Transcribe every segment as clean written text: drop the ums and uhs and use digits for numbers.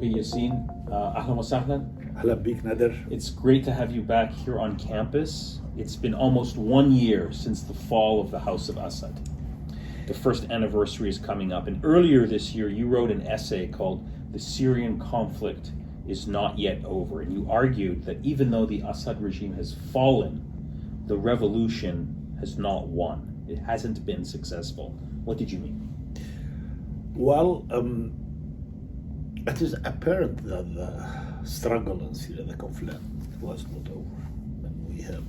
Okay, Yassin, ahlan wa sahlan. Hello, big Nader. It's great to have you back here on campus. It's been almost 1 year since the fall of the House of Assad. The first anniversary is coming up, and earlier this year you wrote an essay called "The Syrian Conflict is Not Yet Over," and you argued that even though the Assad regime has fallen, the revolution has not won. It hasn't been successful. What did you mean? Well, it is apparent that the struggle in Syria, the conflict, was not over. And we have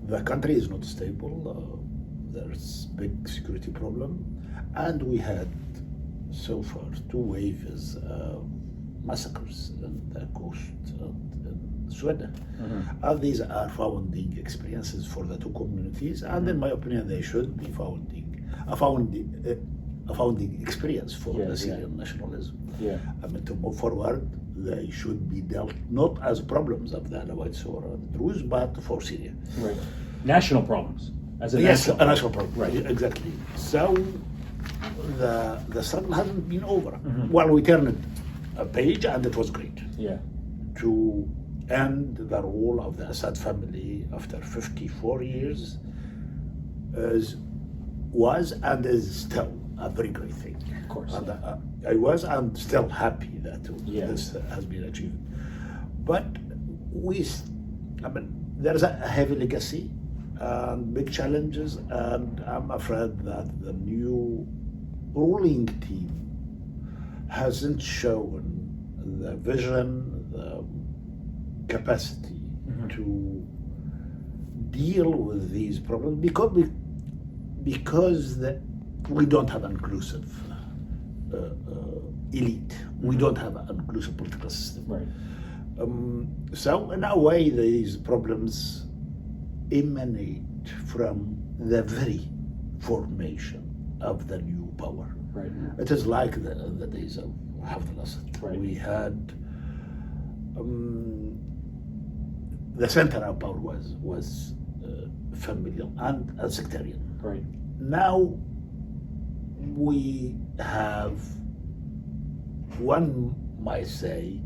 the country is not stable. There's big security problem, and we had so far 2 waves of massacres in the coast in Sweden. And these are founding experiences for the 2 communities, and in my opinion, they should be a founding experience for the Syrian nationalism. I mean, to move forward, they should be dealt not as problems of the Alawites or the Druze, but for Syria. Right. National problems. As a Yes, national a national problem. Right. Exactly. So the struggle hasn't been over. Well, we turned a page, and it was great. To end the rule of the Assad family after 54 years was and is still a very great thing. Of course. And I was and still happy that this has been achieved. But there's a heavy legacy and big challenges, and I'm afraid that the new ruling team hasn't shown the vision, the capacity to deal with these problems because we don't have an inclusive elite. We don't have an inclusive political system. Right. So in a way, these problems emanate from the very formation of the new power. Right. It is like the days of Hafez Assad. Right. We had the center of power was familial and sectarian. Right. Now we have, one might say,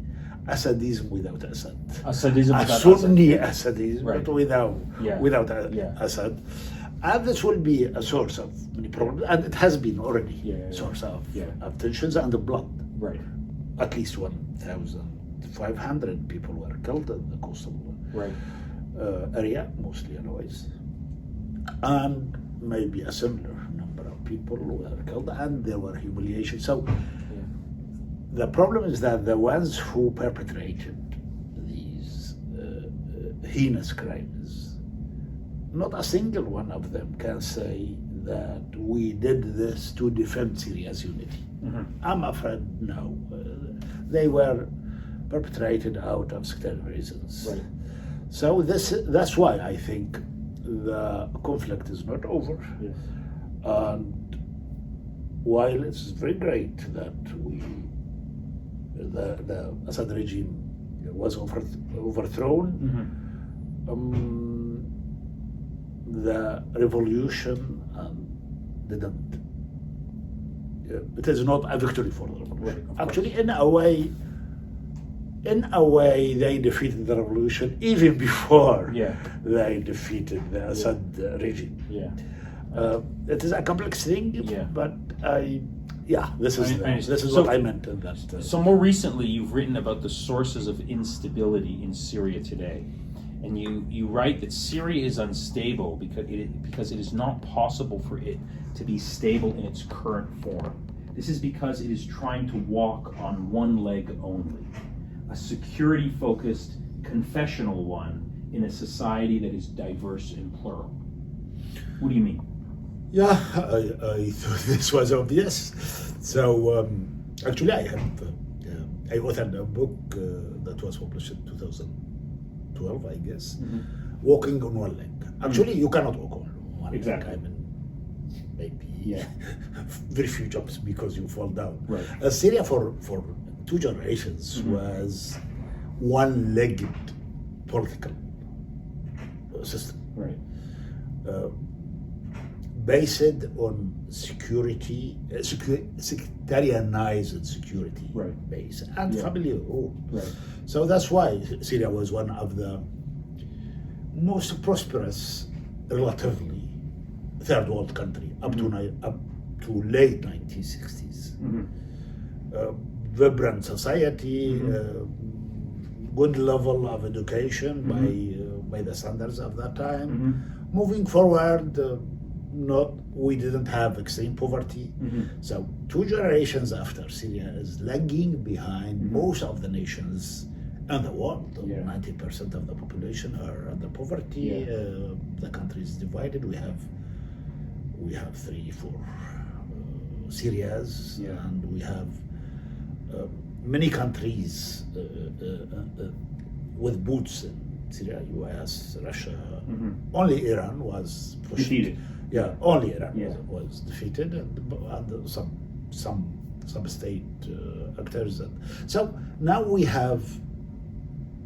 Assadism without Assad. Assadism A without Sunni Assadism, Right. but without Assad. And this will be a source of many problems, and it has been already a source of tensions and blood. Right. At least 1,500 people were killed in the coastal area, mostly Alawites. And maybe a similar number of people were killed, and there were humiliations. So the problem is that the ones who perpetrated these heinous crimes, not a single one of them can say that we did this to defend Syria's unity. I'm afraid no. They were perpetrated out of sectarian reasons. Right. So that's why I think the conflict is not over. And while it's very great that the Assad regime was overthrown, the revolution didn't. It is not a victory for the revolution. Right, Actually, in a way, they defeated the revolution even before they defeated the Assad regime. It is a complex thing, but this is what I meant in that. So more recently, you've written about the sources of instability in Syria today, and you write that Syria is unstable because it is not possible for it to be stable in its current form. This is because it is trying to walk on one leg only, a security-focused, confessional one in a society that is diverse and plural. What do you mean? I thought this was obvious. So actually, I authored a book that was published in 2012, I guess, Walking on One Leg. Actually, you cannot walk on one leg. I mean, maybe very few jumps because you fall down. Right. Syria for 2 generations was one-legged political system. Right. based on security, sectarianized security Right. base and Yeah. family rule. Right. So that's why Syria was one of the most prosperous, relatively, third world country up to late 1960s. Vibrant society, good level of education by the standards of that time. Moving forward, we didn't have extreme poverty. So 2 generations after, Syria is lagging behind most of the nations in the world. 90% of the population are under poverty. The country is divided. We have 3, 4 Syrias, and we have many countries with boots in Syria, US, Russia. Only Iran was pushed. Defeated. Yeah, only Iran was defeated, and some state actors. So now we have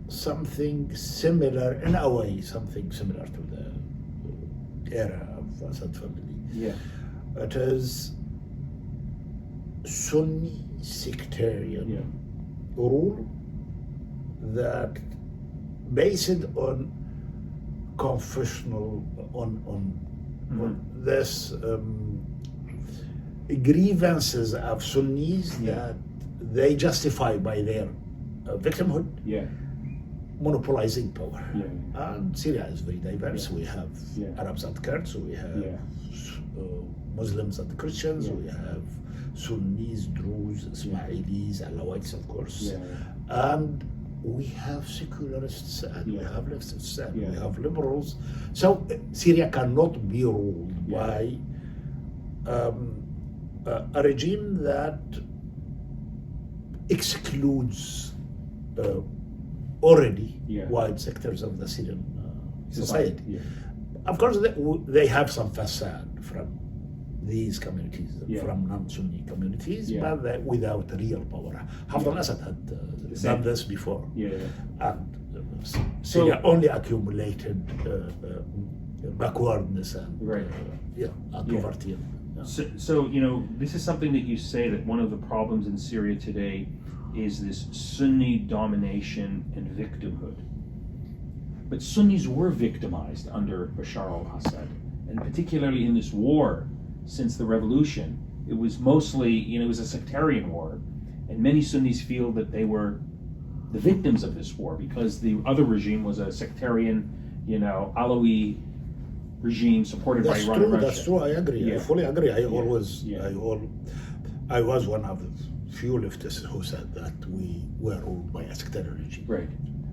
something similar, in a way, something similar to the era of Assad family. Yeah. It is Sunni sectarian rule that based on confessional, on this grievances of Sunnis that they justify by their victimhood, monopolizing power. And Syria is very diverse. We have Arabs and Kurds, we have Muslims and Christians, we have Sunnis, Druze, Ismailis, Alawites, of course, and we have secularists and we have leftists and we have liberals. So Syria cannot be ruled by a regime that excludes already wide sectors of the Syrian society. Of course, they have some facade from these communities, from non-Sunni communities, but without real power. Hafez al-Assad had done this before. And Syria only accumulated backwardness and poverty. So, this is something that you say, that one of the problems in Syria today is this Sunni domination and victimhood. But Sunnis were victimized under Bashar al-Assad, and particularly in this war since the revolution. It was mostly, it was a sectarian war, and many Sunnis feel that they were the victims of this war because the other regime was a sectarian, Alawi regime supported by Iran and Russia. That's true. I agree. I fully agree. I was one of the few leftists who said that we were ruled by a sectarian regime.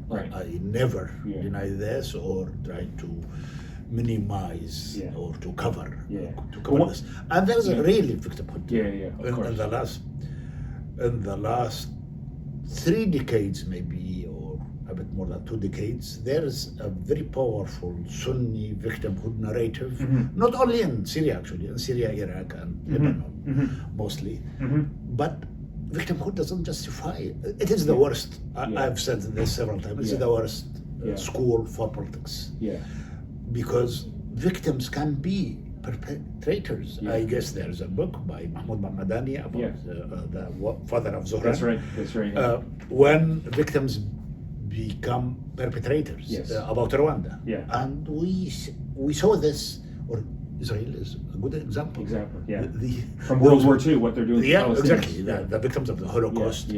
Right. I never denied this or tried to minimize or to cover this. And there's a really victimhood. In the last 3 decades, maybe, or a bit more than 2 decades, there is a very powerful Sunni victimhood narrative, not only in Syria, actually, in Syria, Iraq, and Lebanon, mostly, but victimhood doesn't justify it. It is the worst. I've said this several times. It's the worst school for politics. Because victims can be perpetrators. I guess there's a book by Mahmoud Mahmadani about the father of Zohran. That's right. When victims become perpetrators, about Rwanda. And we saw this, or Israel is a good example. From World War II, what they're doing to Palestinians. Exactly. The victims of the Holocaust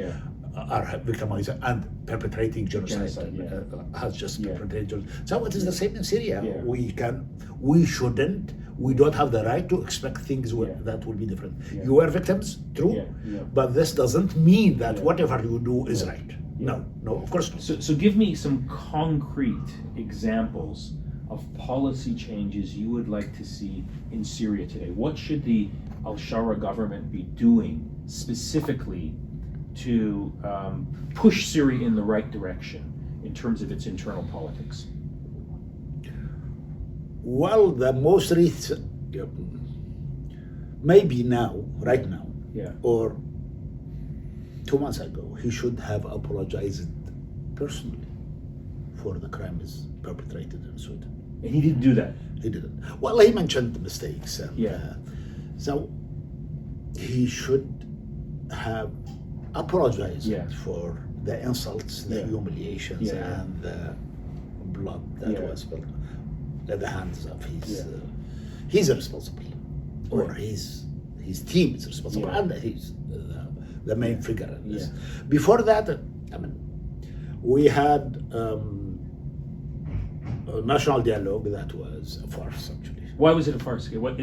are victimized and perpetrating genocide. Has just perpetrated genocide. So it is the same in Syria. We don't have the right to expect things that will be different. You are victims, true, but this doesn't mean that whatever you do is right. No, of course not. So give me some concrete examples of policy changes you would like to see in Syria today. What should the al-Shara government be doing specifically to push Syria in the right direction in terms of its internal politics? Well, the most recent, maybe right now, or 2 months ago, he should have apologized personally for the crimes perpetrated in Sweden. And he didn't do that. He didn't. Well, he mentioned mistakes. And, Yeah. So he should have apologized Yeah. for the insults, the Yeah. humiliations, Yeah. and the blood that Yeah. was spilled at the hands of his. Yeah. He's responsible, or Right. his team is responsible, Yeah. and he's the main figure in this. Yeah. Before that, I mean, we had a national dialogue that was a farce, actually. Why was it a farce? What?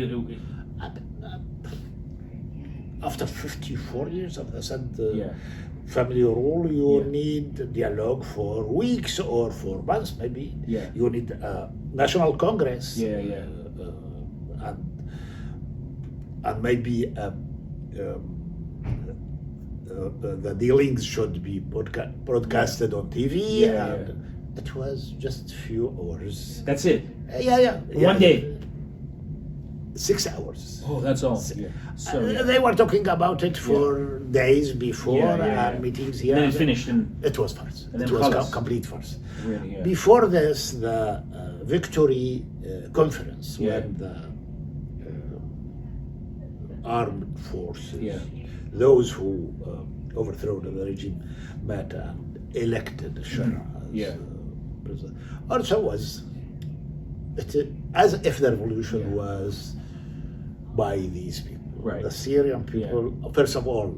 After 54 years of Assad Yeah. family rule, you Yeah. need dialogue for weeks or for months, maybe. Yeah. You need a national congress. Yeah, yeah. And maybe the dealings should be broadcasted on TV. Yeah, and it was just a few hours. That's it. Yeah. One day. 6 hours. Oh, that's all. Yeah. So yeah. They were talking about it for days before Yeah. and meetings here. And then it finished in It was farce. And It then was Khalas. complete farce. really. Yeah. Before this, the victory conference, Yeah. when the armed forces, Yeah. those who overthrew the regime, met and elected Shara as Yeah. president. Also was as if the revolution Yeah. was by these people. Right. The Syrian people, first of all,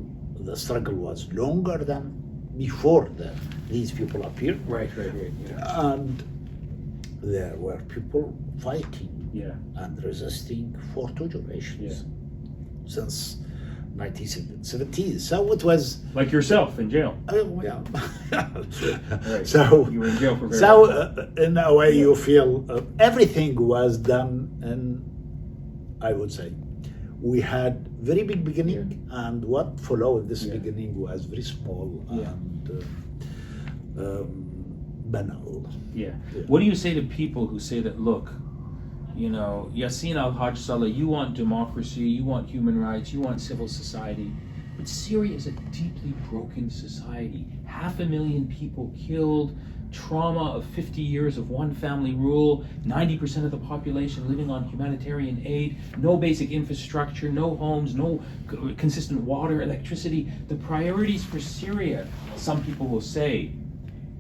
the struggle was longer than before these people appeared. Right. Yeah. And there were people fighting Yeah. and resisting for 2 generations since 1970s. So it was, Like yourself in jail. yeah. Right. So You were in jail for very so long. in a way you feel everything was done in, I would say, we had very big beginning, and what followed this beginning was very small and banal. Yeah. What do you say to people who say that, look, you know, Yassin Al Haj Saleh, you want democracy, you want human rights, you want civil society, but Syria is a deeply broken society. 500,000 people killed, trauma of 50 years of one family rule, 90% of the population living on humanitarian aid, no basic infrastructure, no homes, no consistent water, electricity. The priorities for Syria, some people will say,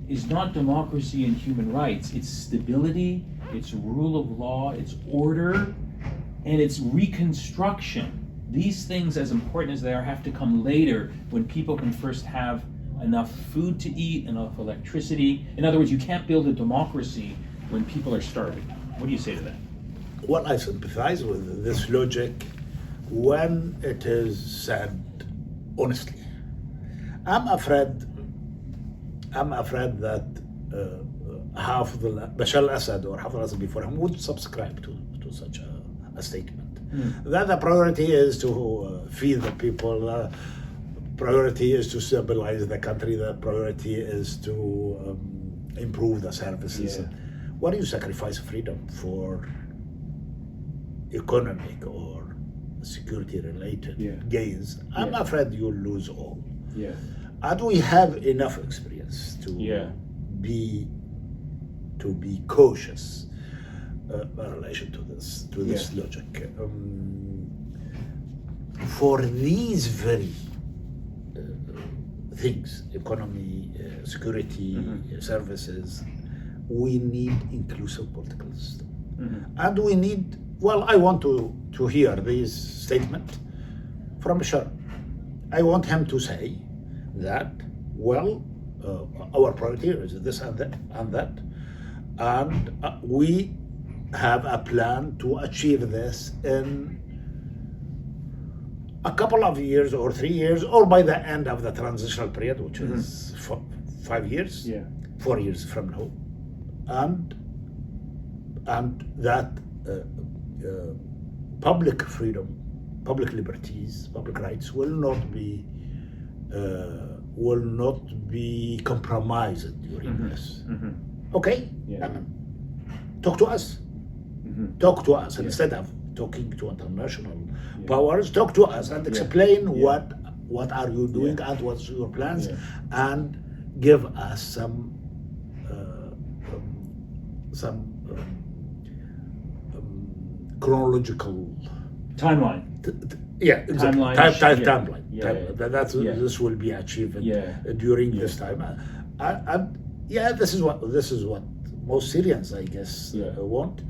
is not democracy and human rights. It's stability, it's rule of law, it's order, and it's reconstruction. These things, as important as they are, have to come later when people can first have enough food to eat, enough electricity. In other words, you can't build a democracy when people are starving. What do you say to that? Well, I sympathize with this logic when it is said honestly. I'm afraid that half the Bashar al-Assad or half al-Assad before him would subscribe to such a statement. That the priority is to feed the people, the priority is to stabilize the country, the priority is to improve the services. Yeah. Why do you sacrifice freedom for economic or security-related gains? I'm afraid you'll lose all. Yeah. And we have enough experience to be cautious in relation to this logic. For these very things, economy, security, services, we need inclusive political system. And we need, well, I want to hear this statement from Bashar. I want him to say that, well, our priority is this and that, and we have a plan to achieve this in a couple of years or 3 years, or by the end of the transitional period, which is 5 years, 4 years from now, and that public freedom, public liberties, public rights will not be compromised during this. Okay? Talk to us. Talk to us instead of talking to international powers. Talk to us and explain what are you doing and what's your plans, and give us some chronological Timeline. yeah, exactly. Timeline. Timeline. Yeah. This will be achieved Yeah. during this time. This is what most Syrians, I guess, want.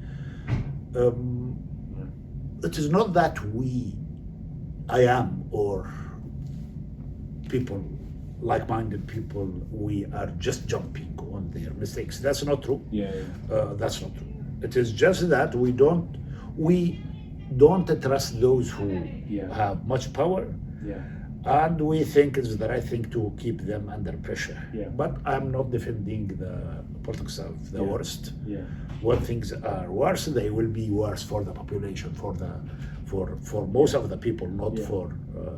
It is not that I am, or people, like-minded people, we are just jumping on their mistakes. That's not true. That's not true. It is just that we don't trust those who have much power, and we think it's the right thing to keep them under pressure. But I'm not defending the politics of the worst. When things are worse, they will be worse for the population, for most of the people, not for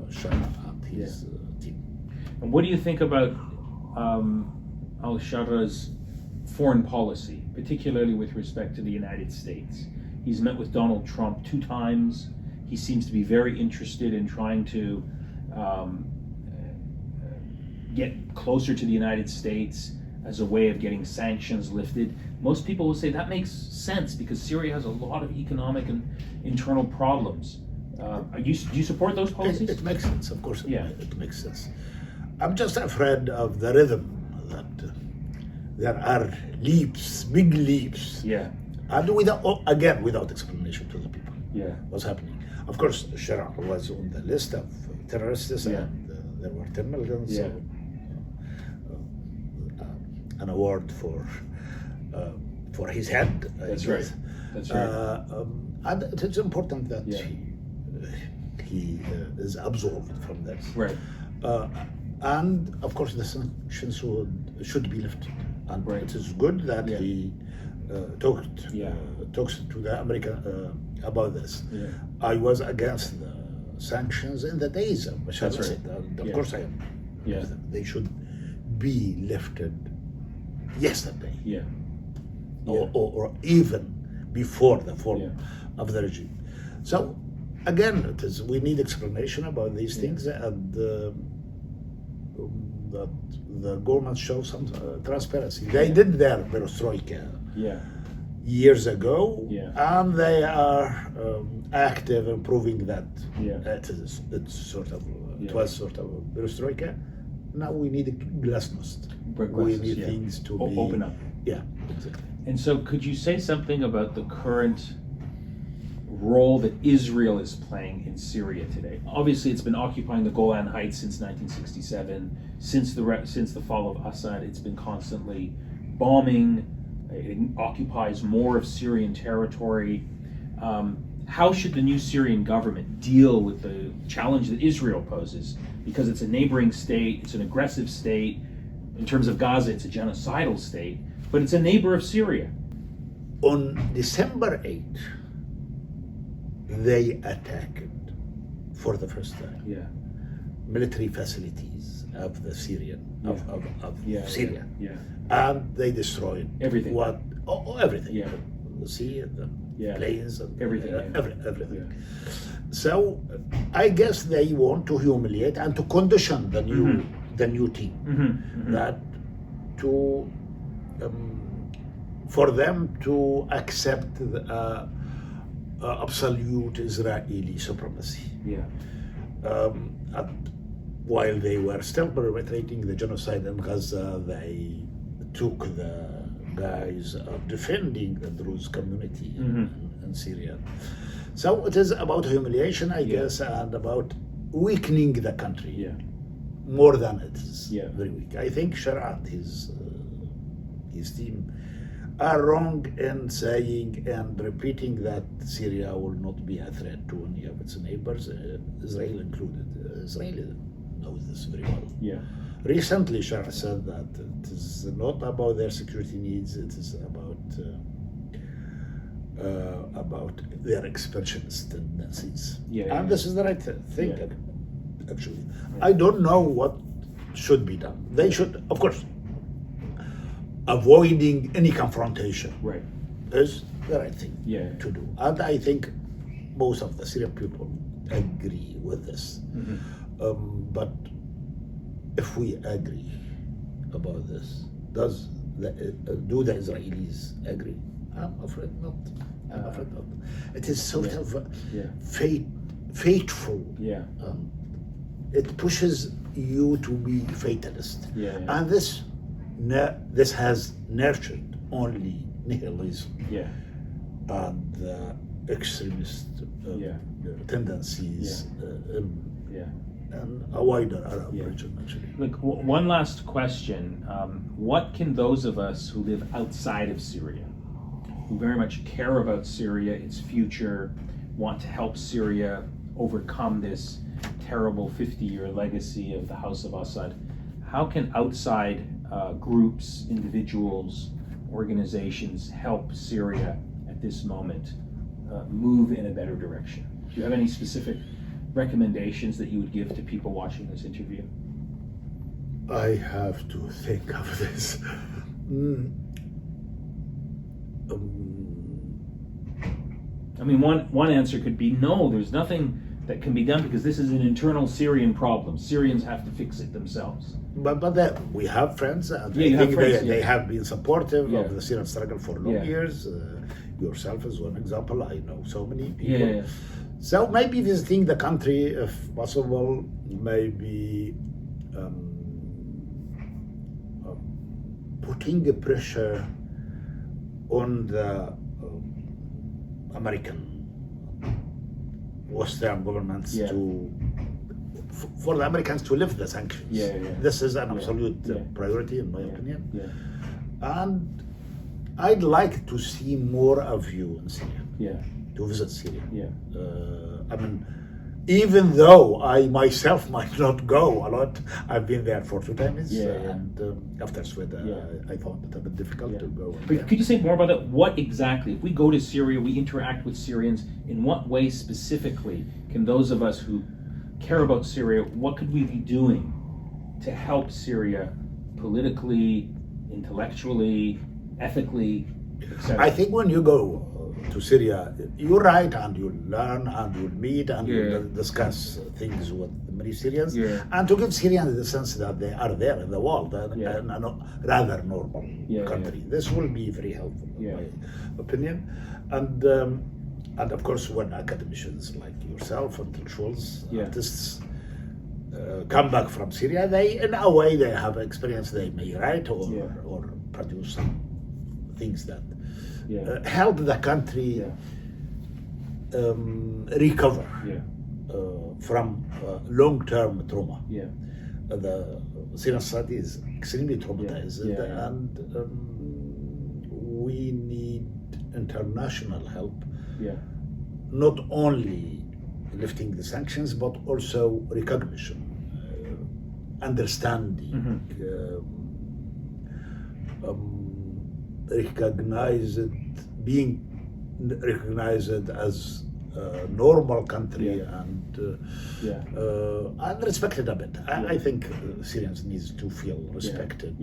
Shah and his team. And what do you think about al-Sharra's foreign policy, particularly with respect to the United States? He's met with Donald Trump 2 times. He seems to be very interested in trying to get closer to the United States as a way of getting sanctions lifted. Most people will say that makes sense because Syria has a lot of economic and internal problems. Do you support those policies? It makes sense, of course. It makes sense. I'm just afraid of the rhythm that there are leaps, big leaps. And without explanation to the people. What's happening? Of course, Syria was on the list of terrorists, and there were 10 million. So, an award for his head. That's right. And it is important that he is absolved from this. Right. And of course, the sanctions should be lifted. And it is good that he talks to the American about this. I was against the sanctions in the days of Bashar al-Assad. Of course I am. They should be lifted yesterday. Or even before the fall of the regime. So again, we need explanation about these things, and that the government shows some transparency. They did their perestroika years ago, and they are active in proving that it was sort of perestroika. Now we need a glasnost. We need things to be open up. Exactly. And so, could you say something about the current role that Israel is playing in Syria today? Obviously, it's been occupying the Golan Heights since 1967. Since the fall of Assad, it's been constantly bombing. It occupies more of Syrian territory. How should the new Syrian government deal with the challenge that Israel poses? Because it's a neighboring state, it's an aggressive state. In terms of Gaza, it's a genocidal state, but it's a neighbor of Syria. On December 8th, they attacked for the first time military facilities of the Syria, and they destroyed everything. Everything. The sea, the planes, and everything. So I guess they want to humiliate and to condition the new team that for them to accept the absolute Israeli supremacy. While they were still perpetrating the genocide in Gaza, they took the guise of defending the Druze community in Syria. So it is about humiliation, I guess, and about weakening the country more than it is very weak. I think Shah and his team are wrong in saying and repeating that Syria will not be a threat to any of its neighbors, Israel included. Israel knows this very well. Recently, Shah said that it is not about their security needs; it is about their expansionist tendencies. And this is the right thing, actually. I don't know what should be done. They should, of course, avoiding any confrontation is the right thing to do. And I think most of the Syrian people agree with this. But if we agree about this, do the Israelis agree? I'm afraid not. I'm afraid not. It is sort of fateful. Yeah. It pushes you to be fatalist. Yeah. And this has nurtured only nihilism Yeah. and extremist tendencies and a wider Arab region, actually. Look, one last question. What can those of us who live outside of Syria, who very much care about Syria, its future, want to help Syria overcome this terrible 50-year legacy of the House of Assad, how can outside groups, individuals, organizations help Syria at this moment move in a better direction? Do you have any specific recommendations that you would give to people watching this interview? I have to think of this. I mean, one answer could be no, there's nothing that can be done because this is an internal Syrian problem. Syrians have to fix it themselves. But we have friends, and you have friends, they have been supportive Yeah. of the Syrian struggle for long Yeah. years. Yourself is one example. I know so many people. Yeah. So maybe visiting the country, if possible, maybe putting a pressure on the American Western governments for the Americans to lift the sanctions. This is an absolute priority, in my opinion. And I'd like to see more of you in Syria. To visit Syria. I mean, even though I myself might not go a lot, I've been there for 2 times, and after Sweden, I found it a bit difficult to go. But could you say more about that? What exactly, if we go to Syria, we interact with Syrians, in what way specifically can those of us who care about Syria, what could we be doing to help Syria politically, intellectually, ethically, etc.? I think when you go to Syria, you write and you learn and you meet and you discuss things with many Syrians, and to give Syrians the sense that they are there in the world and a rather normal country. This will be very helpful, in my opinion. And of course, when academicians like yourself, intellectuals, artists come back from Syria, they, in a way, they have experience. They may write or produce some things that help the country recover from long-term trauma. The Syrian society is extremely traumatized, and we need international help. Not only lifting the sanctions, but also recognition, understanding, being recognized as a normal country and respected a bit. I think Syrians need to feel respected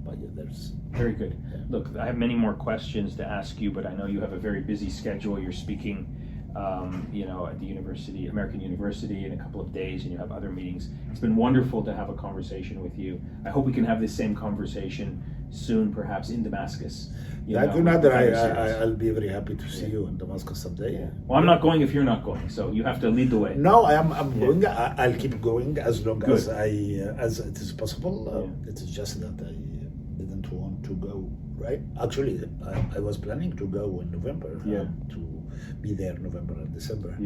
by others. Very good. Look, I have many more questions to ask you, but I know you have a very busy schedule. You're speaking at the university, American University, in a couple of days, and you have other meetings. It's been wonderful to have a conversation with you. I hope we can have this same conversation soon, perhaps in Damascus. Thank you, Nader. I'll be very happy to see you in Damascus someday. Well, I'm not going if you're not going, so you have to lead the way. No, I'm going. I'll keep going as long as it is possible. It is just that I didn't want to go. Right? Actually, I was planning to go in November. To be there November and December.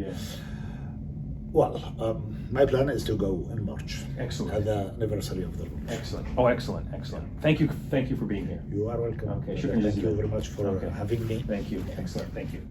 Well, my plan is to go in March. Excellent. At the anniversary of the launch. Excellent. Oh, excellent. Thank you for being here. You are welcome. Okay. Thank you very much for having me. Thank you. Excellent. Thank you.